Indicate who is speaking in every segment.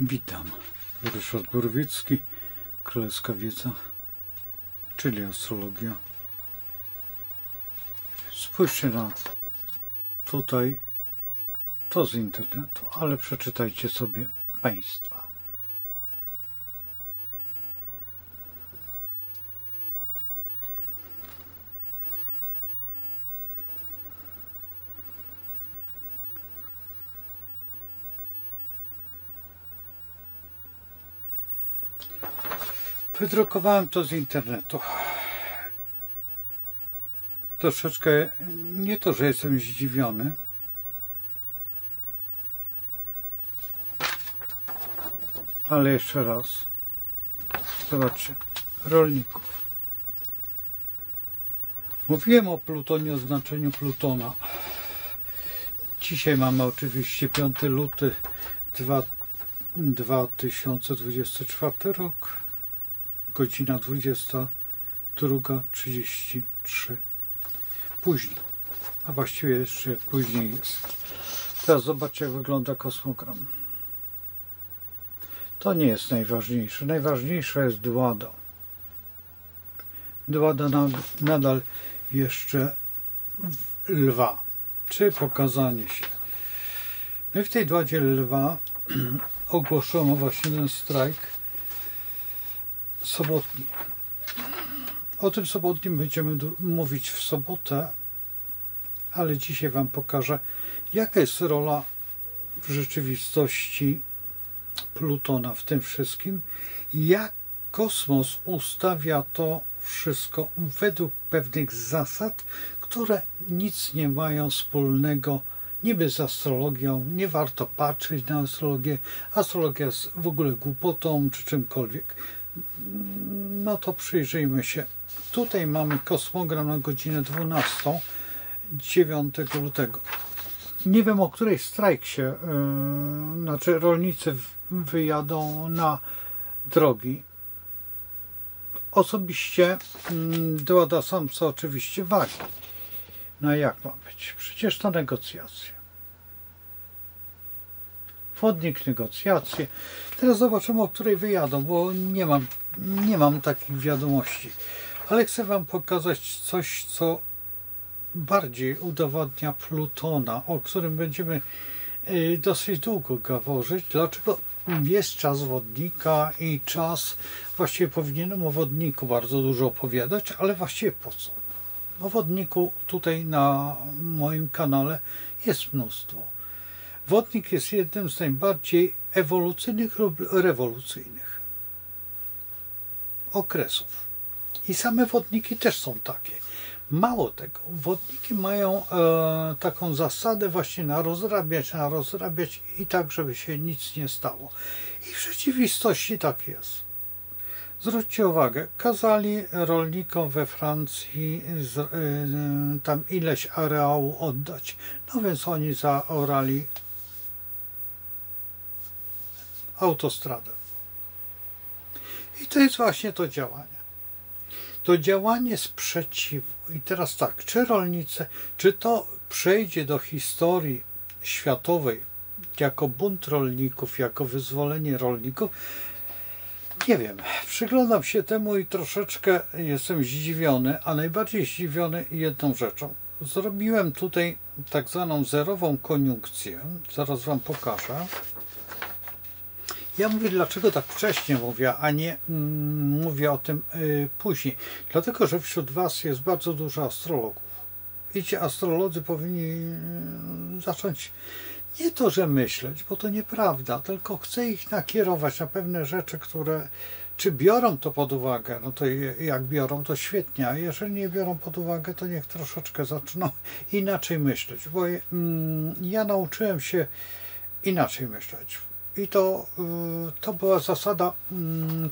Speaker 1: Witam. Ryszard Borowiecki, Królewska Wiedza, czyli astrologia. Spójrzcie na tutaj to z internetu, ale przeczytajcie sobie państwa. Wydrukowałem to z internetu. Troszeczkę, nie to, że jestem zdziwiony, ale jeszcze raz. Zobaczcie, rolników. Mówiłem o Plutonie, o znaczeniu Plutona. Dzisiaj mamy oczywiście 5 luty 2024 rok. Godzina 22:33. Później. A właściwie jeszcze później jest. Teraz zobaczcie, jak wygląda kosmogram. To nie jest najważniejsze. Najważniejsza jest Dwada. Dwada nadal jeszcze lwa. Czy pokazanie się. No i w tej Dwadzie lwa ogłoszono właśnie ten strajk sobotni. O tym sobotnim będziemy mówić w sobotę, ale dzisiaj Wam pokażę, jaka jest rola w rzeczywistości Plutona w tym wszystkim, jak kosmos ustawia to wszystko według pewnych zasad, które nic nie mają wspólnego niby z astrologią. Nie warto patrzeć na astrologię. Astrologia jest w ogóle głupotą czy czymkolwiek. No to przyjrzyjmy się. Tutaj mamy kosmogram na godzinę 12, 9 lutego. Nie wiem, o której strajk się, znaczy rolnicy wyjadą na drogi. Osobiście Dwada Samca oczywiście wagi. No jak ma być? Przecież to negocjacje. Wodnik, negocjacje. Teraz zobaczymy, o której wyjadą, bo nie mam takich wiadomości. Ale chcę Wam pokazać coś, co bardziej udowadnia Plutona, o którym będziemy dosyć długo gaworzyć. Dlaczego jest czas wodnika i czas, właściwie powinienem o wodniku bardzo dużo opowiadać, ale właściwie po co? O wodniku tutaj na moim kanale jest mnóstwo. Wodnik jest jednym z najbardziej ewolucyjnych lub rewolucyjnych okresów. I same wodniki też są takie. Mało tego, wodniki mają taką zasadę właśnie na rozrabiać i tak, żeby się nic nie stało. I w rzeczywistości tak jest. Zwróćcie uwagę, kazali rolnikom we Francji tam ileś areału oddać. No więc oni zaorali autostradę. I to jest właśnie to działanie. To działanie sprzeciwu. I teraz tak, czy rolnicy, czy to przejdzie do historii światowej jako bunt rolników, jako wyzwolenie rolników? Nie wiem. Przyglądam się temu i troszeczkę jestem zdziwiony, a najbardziej zdziwiony jedną rzeczą. Zrobiłem tutaj tak zwaną zerową koniunkcję. Zaraz Wam pokażę. Ja mówię, dlaczego tak wcześnie mówię, a nie mówię o tym później. Dlatego, że wśród Was jest bardzo dużo astrologów. I ci astrolodzy powinni zacząć nie to, że myśleć, bo to nieprawda, tylko chcę ich nakierować na pewne rzeczy, które czy biorą to pod uwagę, no to jak biorą, to świetnie, a jeżeli nie biorą pod uwagę, to niech troszeczkę zaczną inaczej myśleć, bo ja nauczyłem się inaczej myśleć. I to była zasada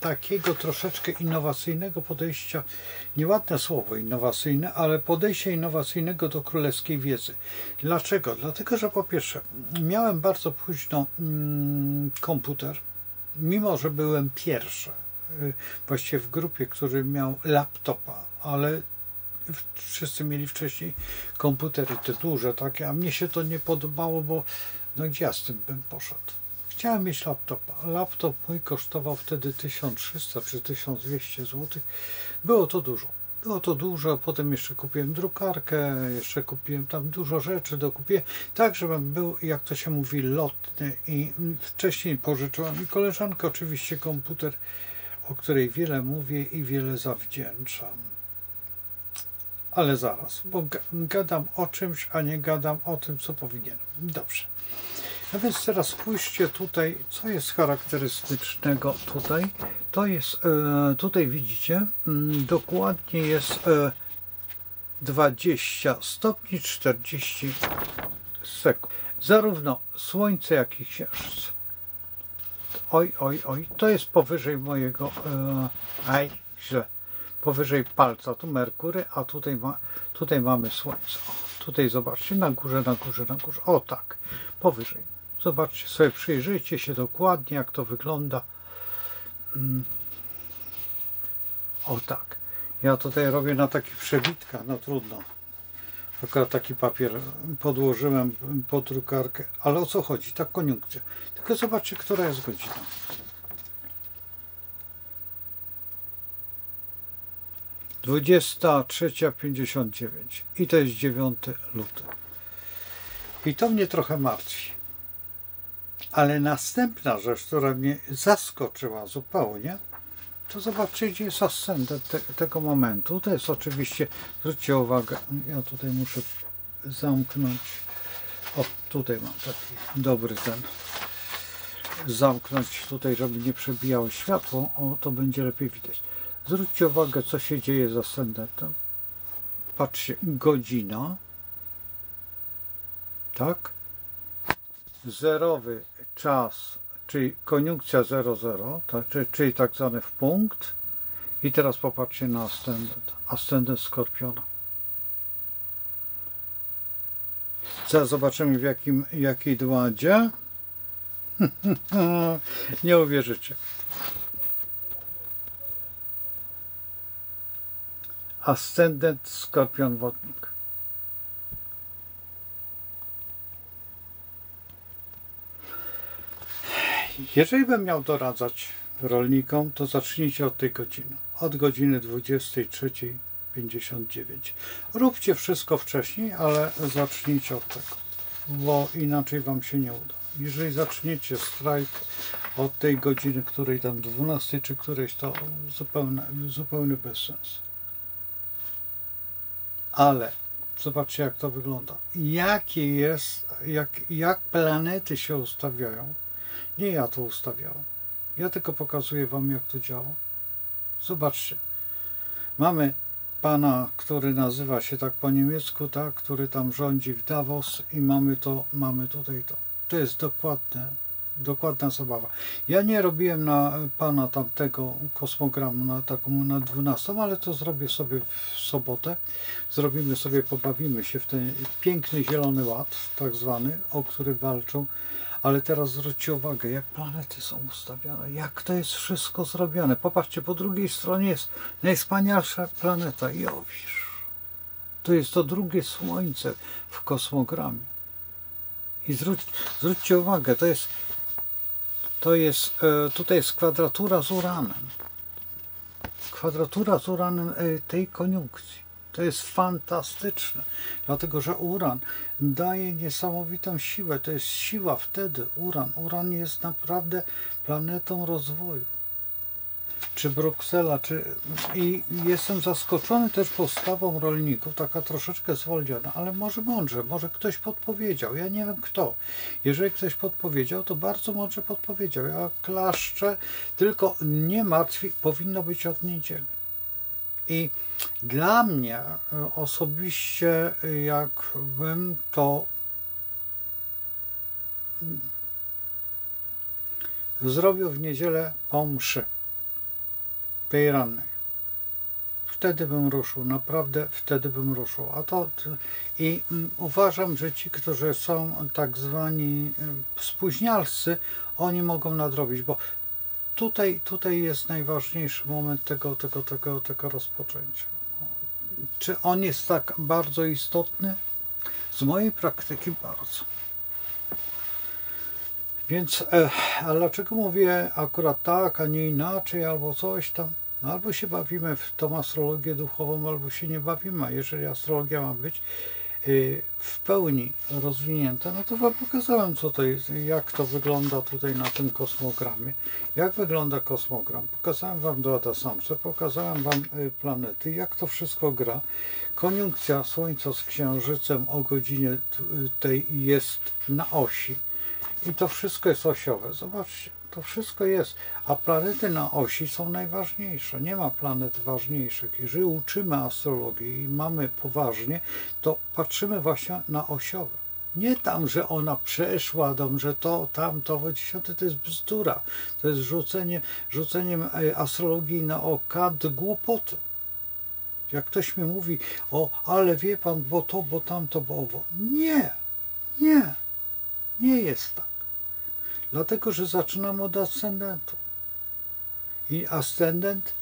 Speaker 1: takiego troszeczkę innowacyjnego podejścia, nieładne słowo innowacyjne, ale podejścia innowacyjnego do królewskiej wiedzy. Dlaczego? Dlatego, że po pierwsze miałem bardzo późno komputer, mimo że byłem pierwszy, właściwie w grupie, który miał laptopa, ale wszyscy mieli wcześniej komputery te duże takie, a mnie się to nie podobało, bo no gdzie ja z tym bym poszedł? chciałem mieć laptopa. Laptop mój kosztował wtedy 1300 czy 1200 zł. Było to dużo. Było to dużo, potem jeszcze kupiłem drukarkę, jeszcze kupiłem tam dużo rzeczy, dokupiłem, tak żebym był, jak to się mówi, lotny. I wcześniej pożyczyła mi koleżanka oczywiście komputer, o której wiele mówię i wiele zawdzięczam. Ale zaraz, bo gadam o czymś, a nie gadam o tym, co powinienem. Dobrze. No więc teraz spójrzcie tutaj, co jest charakterystycznego tutaj. To jest, tutaj widzicie, dokładnie jest 20 stopni 40 sekund. Zarówno słońce, jak i księżyc. Oj, oj, oj, to jest powyżej mojego, źle, powyżej palca, tu Merkury, a tutaj mamy słońce. O, tutaj zobaczcie, na górze, na górze, na górze, o tak, powyżej. Zobaczcie sobie, przyjrzyjcie się dokładnie, jak to wygląda. O tak. Ja tutaj robię na taki przebitka, no trudno. Akurat taki papier podłożyłem pod drukarkę. Ale o co chodzi? Ta koniunkcja. Tylko zobaczcie, która jest godzina. Dwudziesta 23:59 i to jest 9 luty. I to mnie trochę martwi. Ale następna rzecz, która mnie zaskoczyła zupełnie, to zobaczcie, gdzie jest ascendent tego momentu. To jest oczywiście, zwróćcie uwagę, ja tutaj muszę zamknąć. O, tutaj mam taki dobry zamknąć tutaj, żeby nie przebijało światło. O, to będzie lepiej widać. Zwróćcie uwagę, co się dzieje z ascendentem. Patrzcie, godzina. Tak? Zerowy czas, czyli koniunkcja 00, tak, czyli tak zwany w punkt. I teraz popatrzcie na ascendent Skorpiona. Zaraz zobaczymy w jakiej dładzie. Nie uwierzycie. Ascendent Skorpion Wodnik. Jeżeli bym miał doradzać rolnikom, to zacznijcie od tej godziny. Od godziny 23:59. Róbcie wszystko wcześniej, ale zacznijcie od tego, bo inaczej wam się nie uda. Jeżeli zaczniecie strajk od tej godziny, której tam 12 czy którejś, to zupełny bezsens. Ale zobaczcie, jak to wygląda. Jakie jest, jak planety się ustawiają. Nie ja to ustawiałem. Ja tylko pokazuję wam, jak to działa. Zobaczcie. Mamy pana, który nazywa się tak po niemiecku, tak, który tam rządzi w Davos i mamy tutaj to. To jest dokładna zabawa. Ja nie robiłem na pana tamtego kosmogramu na 12, ale to zrobię sobie w sobotę. Zrobimy sobie, pobawimy się w ten piękny zielony ład, tak zwany, o który walczą. Ale teraz zwróćcie uwagę, jak planety są ustawione, jak to jest wszystko zrobione. Popatrzcie, po drugiej stronie jest najwspanialsza planeta Jowisz. To jest to drugie Słońce w kosmogramie. I zwróćcie uwagę, tutaj jest kwadratura z Uranem. Kwadratura z Uranem tej koniunkcji. To jest fantastyczne, dlatego że Uran daje niesamowitą siłę. To jest siła wtedy, Uran. Uran jest naprawdę planetą rozwoju. Czy Bruksela, i jestem zaskoczony też postawą rolników, taka troszeczkę zwolniona, ale może mądrze, może ktoś podpowiedział, ja nie wiem kto. Jeżeli ktoś podpowiedział, to bardzo mądrze podpowiedział. Ja klaszczę, tylko nie martwi, powinno być od niedzieli. I dla mnie osobiście, jakbym to zrobił w niedzielę po mszy, tej rannej, wtedy bym ruszył, naprawdę wtedy bym ruszył. I uważam, że ci, którzy są tak zwani spóźnialscy, oni mogą nadrobić, bo tutaj jest najważniejszy moment tego rozpoczęcia. Czy on jest tak bardzo istotny? Z mojej praktyki bardzo. Więc, a dlaczego mówię akurat tak, a nie inaczej, albo coś tam? No, albo się bawimy w tą astrologię duchową, albo się nie bawimy. A jeżeli astrologia ma być w pełni rozwinięta, no to wam pokazałem, co to jest, jak to wygląda tutaj na tym kosmogramie. Jak wygląda kosmogram? Pokazałem wam Duada Samce, pokazałem wam planety, jak to wszystko gra. Koniunkcja Słońca z Księżycem o godzinie tej jest na osi. I to wszystko jest osiowe. Zobaczcie, to wszystko jest. A planety na osi są najważniejsze. Nie ma planet ważniejszych. Jeżeli uczymy astrologii i mamy poważnie, to patrzymy właśnie na osiowe. Nie tam, że ona przeszła, że to, tamto, w 10 to jest bzdura. To jest rzuceniem astrologii na okant głupoty. Jak ktoś mi mówi, o, ale wie pan, bo to, bo tamto, bo owo. Nie jest tak. Dlatego, że zaczynamy od ascendentu. I ascendent,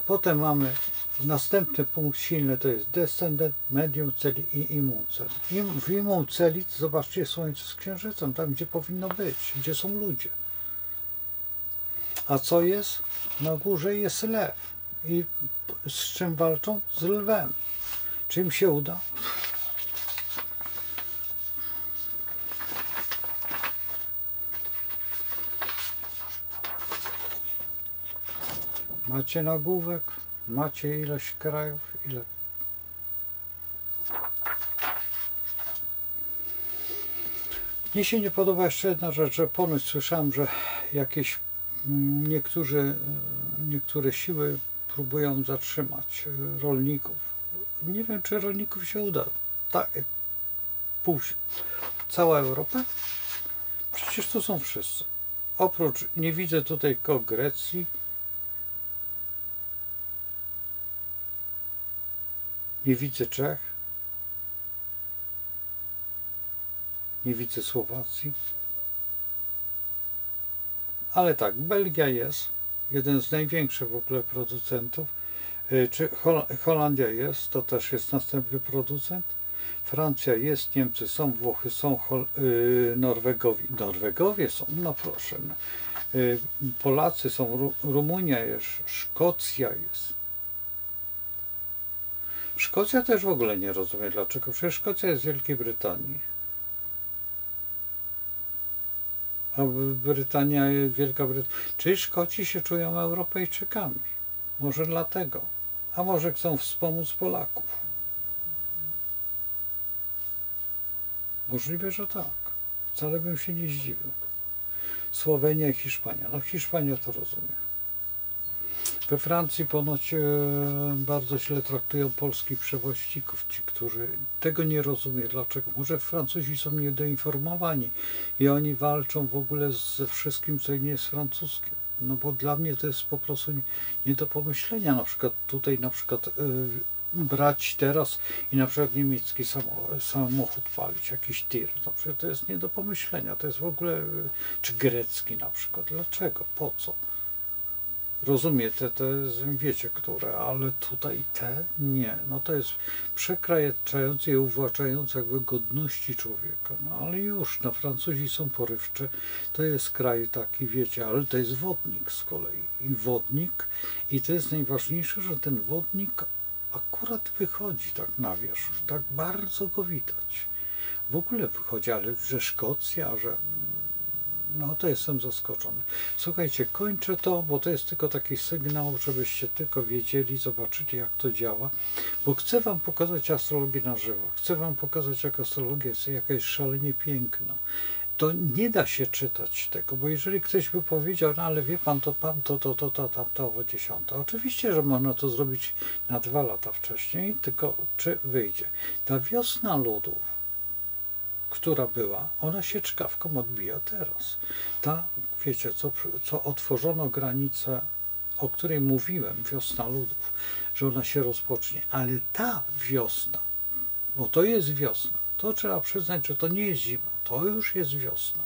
Speaker 1: potem mamy następny punkt silny, to jest descendent, medium celi i imum celi. W imum celi, zobaczcie, Słońce z Księżycem, tam gdzie powinno być, gdzie są ludzie. A co jest? Na górze jest lew. I z czym walczą? Z lwem. Czy im się uda? Macie nagłówek, macie ilość krajów, ile. Mnie się nie podoba jeszcze jedna rzecz, że ponoć słyszałem, że jakieś niektóre siły próbują zatrzymać rolników. Nie wiem, czy rolników się uda. Cała Europa? Przecież to są wszyscy. Oprócz, nie widzę tutaj tylko Grecji, nie widzę Czech, nie widzę Słowacji, ale tak, Belgia jest, jeden z największych w ogóle producentów, czy Holandia jest, to też jest następny producent, Francja jest, Niemcy są, Włochy są, Norwegowie są, no proszę, Polacy są, Rumunia jest, Szkocja jest. Szkocja też w ogóle nie rozumie dlaczego. Przecież Szkocja jest z Wielkiej Brytanii. A Wielka Brytania. Czyli Szkoci się czują Europejczykami. Może dlatego. A może chcą wspomóc Polaków. Możliwe, że tak. Wcale bym się nie zdziwił. Słowenia i Hiszpania. No Hiszpania to rozumie. We Francji ponoć bardzo źle traktują polskich przewoźników, ci, którzy tego nie rozumieją. Dlaczego? Może Francuzi są niedoinformowani i oni walczą w ogóle ze wszystkim, co nie jest francuskie. No bo dla mnie to jest po prostu nie do pomyślenia. Na przykład tutaj brać teraz i na przykład niemiecki samochód palić, jakiś tir. No przecież to jest nie do pomyślenia. To jest w ogóle, czy grecki na przykład. Dlaczego? Po co? Rozumie te wiecie, które, ale tutaj te nie. No to jest przekraczające i uwłaczające jakby godności człowieka. No ale już, no Francuzi są porywczy, to jest kraj taki, wiecie, ale to jest wodnik z kolei. I wodnik, i to jest najważniejsze, że ten wodnik akurat wychodzi tak na wierzch, tak bardzo go widać. W ogóle wychodzi, ale że Szkocja, że no to jestem zaskoczony. Słuchajcie, kończę to, bo to jest tylko taki sygnał, żebyście tylko wiedzieli, zobaczyli jak to działa, bo chcę wam pokazać astrologię na żywo. Chcę wam pokazać, jak astrologia jest jakaś szalenie piękna. To nie da się czytać tego, bo jeżeli ktoś by powiedział, no ale wie pan, to o 10. Oczywiście, że można to zrobić na 2 lata wcześniej, tylko czy wyjdzie. Ta wiosna ludów, która była, ona się czkawką odbija teraz. Ta, wiecie, co otworzono granicę, o której mówiłem, wiosna ludów, że ona się rozpocznie, ale ta wiosna, bo to jest wiosna, to trzeba przyznać, że to nie jest zima, to już jest wiosna.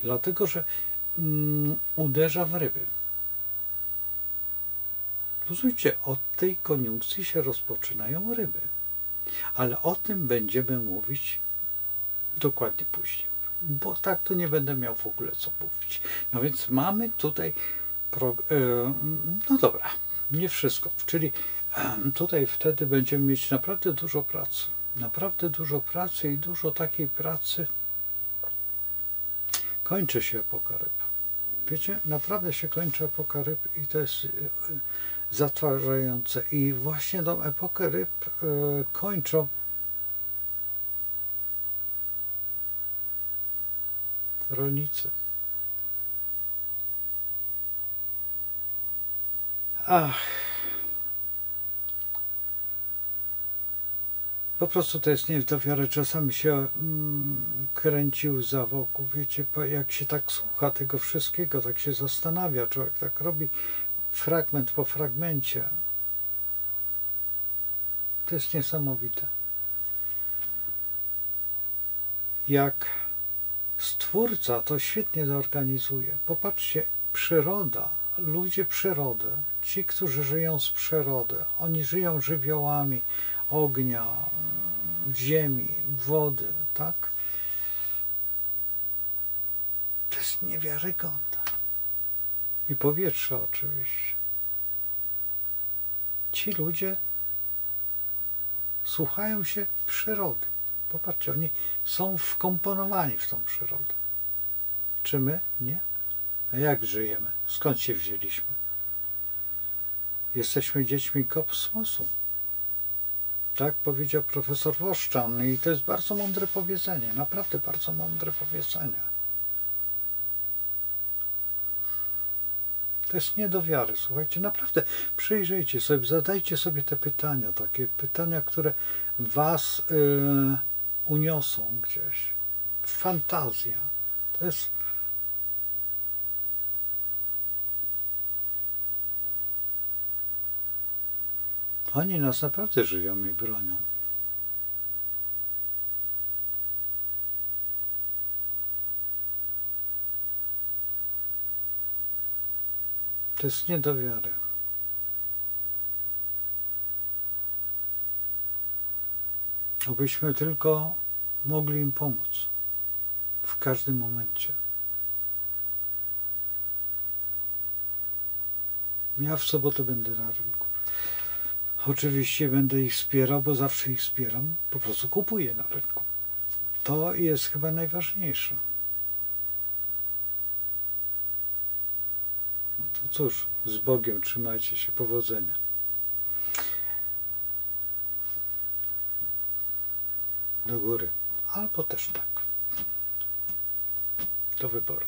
Speaker 1: Dlatego, że uderza w ryby. Słuchajcie, od tej koniunkcji się rozpoczynają ryby. Ale o tym będziemy mówić dokładnie później. bo tak to nie będę miał w ogóle co mówić. No więc mamy tutaj, no dobra, nie wszystko, czyli tutaj wtedy będziemy mieć naprawdę dużo pracy i dużo takiej pracy. Kończy się epoka ryb. Wiecie, naprawdę się kończy epoka ryb i to jest zatrważające. I właśnie tą epokę ryb kończą rolnicy. Po prostu to jest nie do wiary. Czasami się kręci łza wokół. Wiecie, jak się tak słucha tego wszystkiego, tak się zastanawia, człowiek tak robi fragment po fragmencie. To jest niesamowite. Jak Stwórca to świetnie zorganizuje. Popatrzcie, przyroda, ludzie przyrody, ci, którzy żyją z przyrody, oni żyją żywiołami ognia, ziemi, wody, tak? To jest niewiarygodne. I powietrza oczywiście. Ci ludzie słuchają się przyrody. Popatrzcie, oni są wkomponowani w tą przyrodę. Czy my? Nie. A jak żyjemy? Skąd się wzięliśmy? Jesteśmy dziećmi kosmosu. Tak powiedział profesor Woszczan i to jest bardzo mądre powiedzenie. Naprawdę bardzo mądre powiedzenie. To jest nie do wiary. Słuchajcie, naprawdę przyjrzyjcie sobie, zadajcie sobie te pytania, takie pytania, które was uniosą gdzieś. Fantazja. To jest... Oni nas naprawdę żywią i bronią. To jest nie do wiary. Abyśmy tylko mogli im pomóc. W każdym momencie. Ja w sobotę będę na rynku. Oczywiście będę ich wspierał, bo zawsze ich wspieram. Po prostu kupuję na rynku. To jest chyba najważniejsze. No cóż, z Bogiem, trzymajcie się, powodzenia. Do góry. Albo też tak. Do wyboru.